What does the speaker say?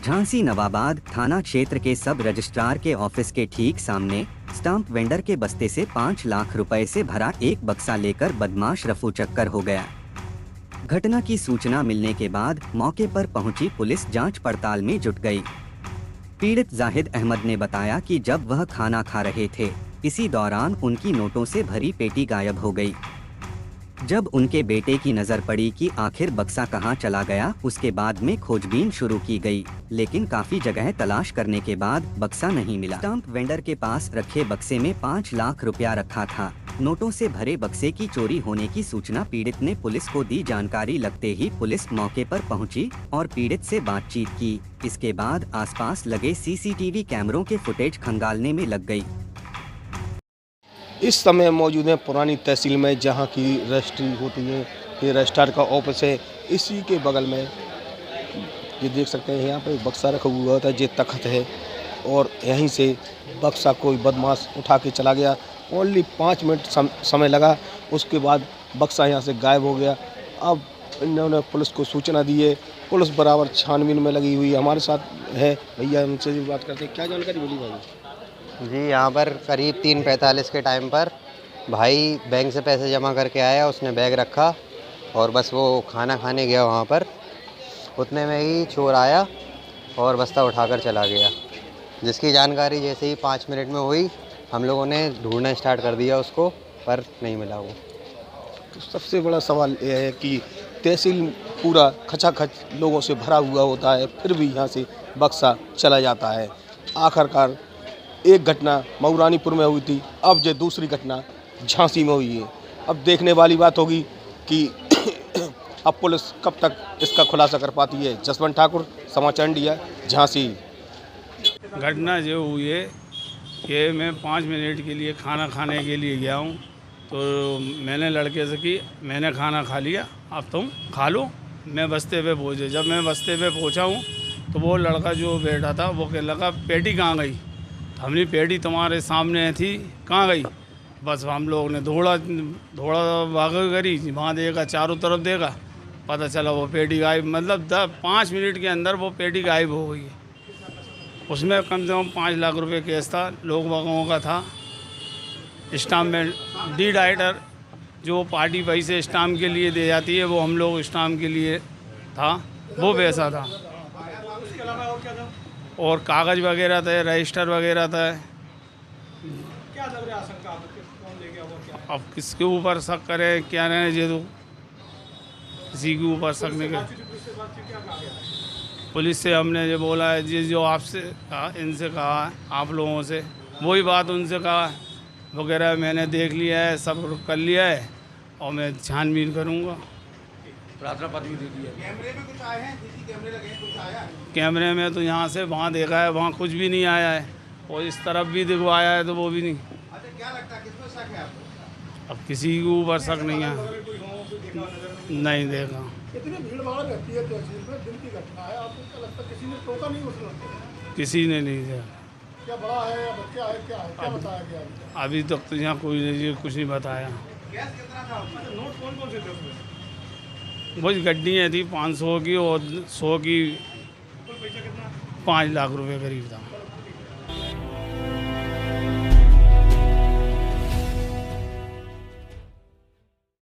झांसी नवाबाद थाना क्षेत्र के सब रजिस्ट्रार के ऑफिस के ठीक सामने स्टाम्प वेंडर के बस्ते से 5 लाख रुपए से भरा एक बक्सा लेकर बदमाश रफू चक्कर हो गया। घटना की सूचना मिलने के बाद मौके पर पहुंची पुलिस जांच पड़ताल में जुट गई। पीड़ित जाहिद अहमद ने बताया कि जब वह खाना खा रहे थे, इसी दौरान उनकी नोटों से भरी पेटी गायब हो गई। जब उनके बेटे की नजर पड़ी कि आखिर बक्सा कहां चला गया, उसके बाद में खोजबीन शुरू की गई, लेकिन काफी जगह तलाश करने के बाद बक्सा नहीं मिला। स्टाम्प वेंडर के पास रखे बक्से में 5 लाख रुपया रखा था। नोटों से भरे बक्से की चोरी होने की सूचना पीड़ित ने पुलिस को दी। जानकारी लगते ही पुलिस मौके पर पहुंची और पीड़ित से बातचीत की। इसके बाद आसपास लगे सीसीटीवी कैमरों के फुटेज खंगालने में लग गई। इस समय मौजूद है पुरानी तहसील में, जहां की रजिस्ट्री होती है। ये रजिस्ट्रार का ऑफिस है। इसी के बगल में ये देख सकते हैं, यहाँ पे बक्सा रखा हुआ होता है, ये तख्त है और यहीं से बक्सा कोई बदमाश उठा के चला गया। ओनली 5 मिनट समय लगा, उसके बाद बक्सा यहाँ से गायब हो गया। अब इन्होंने पुलिस को सूचना दी है। पुलिस बराबर छानबीन में लगी हुई है। हमारे साथ है भैया, उनसे भी बात करते हैं। क्या जानकारी मिली भाई? जी, यहाँ पर करीब 3:45 के टाइम पर भाई बैंक से पैसे जमा करके आया। उसने बैग रखा और बस वो खाना खाने गया। वहाँ पर उतने में ही चोर आया और बस्ता उठाकर चला गया, जिसकी जानकारी जैसे ही 5 मिनट में हुई, हम लोगों ने ढूंढना स्टार्ट कर दिया उसको, पर नहीं मिला वो। तो सबसे बड़ा सवाल यह है कि तहसील पूरा खचाखच लोगों से भरा हुआ होता है, फिर भी यहाँ से बक्सा चला जाता है। आखिरकार एक घटना मऊरानीपुर में हुई थी, अब जो दूसरी घटना झांसी में हुई है। अब देखने वाली बात होगी कि अब पुलिस कब तक इसका खुलासा कर पाती है। जसवंत ठाकुर, समाचार इंडिया, झांसी। घटना जो हुई है कि मैं 5 मिनट के लिए खाना खाने के लिए गया हूँ, तो मैंने लड़के से कि मैंने खाना खा लिया, अब तुम खा लो। मैं बस्ते पे पहुँचे। जब मैं बस्ते पे पहुँचा हूँ तो वो लड़का जो बैठा था वो कहने लगा, पेटी कहाँ गई? हमने पेटी तुम्हारे सामने थी, कहाँ गई? बस हम लोगों ने थोड़ा भाग करी, वहाँ देखा, चारों तरफ देखा, पता चला वो पेटी गायब। मतलब 5 मिनट के अंदर वो पेटी गायब हो गई। उसमें कम से कम 5 लाख रुपए केस था, लोग बागों का था। स्टाम्प में डी डाइटर जो पार्टी पैसे स्टाम्प के लिए दे जाती है, वो हम लोग स्टाम्प के लिए था, वो पैसा था। और कागज़ वगैरह थे, रजिस्टर वगैरह था। क्या लग रहा है आशंका आपको, कौन ले गया वो क्या? अब किसके ऊपर शक करें, क्या रहे ये तो किसी के ऊपर शक नहीं करे। पुलिस से हमने जो बोला है, जो आपसे कहा, इनसे कहा है, आप लोगों से वही बात उनसे कहा वगैरह मैंने देख लिया है, सब कर लिया है और मैं छानबीन करूँगा। प्रार्थना पत्र भी दे दिया। कैमरे में कुछ आए हैं? सीसी कैमरे लगे हैं, कुछ आया है? कैमरे में तो यहाँ से वहाँ देखा है, वहाँ कुछ भी नहीं आया है, और इस तरफ भी दिखवाया है तो वो भी नहीं। अच्छा, क्या लगता है किसमें शक है आपको? अब किसी के ऊपर शक नहीं है, नहीं देखा। इतनी भीड़ भाड़ रहती है तहसील में, दिन की घटना है, आपको क्या लगता है किसी ने टोका नहीं उस लड़के? किसी ने नहीं देखा। क्या बड़ा है या बच्चा है, क्या है, क्या बताया गया? अभी तक तो यहाँ कोई कुछ नहीं बताया। गैस कितना था? नोट कौन कौन से थे उसमें? कुछ गड्डियाँ थी 500 की और 100 की। कुल पैसा कितना? 5 लाख रुपए करीब था।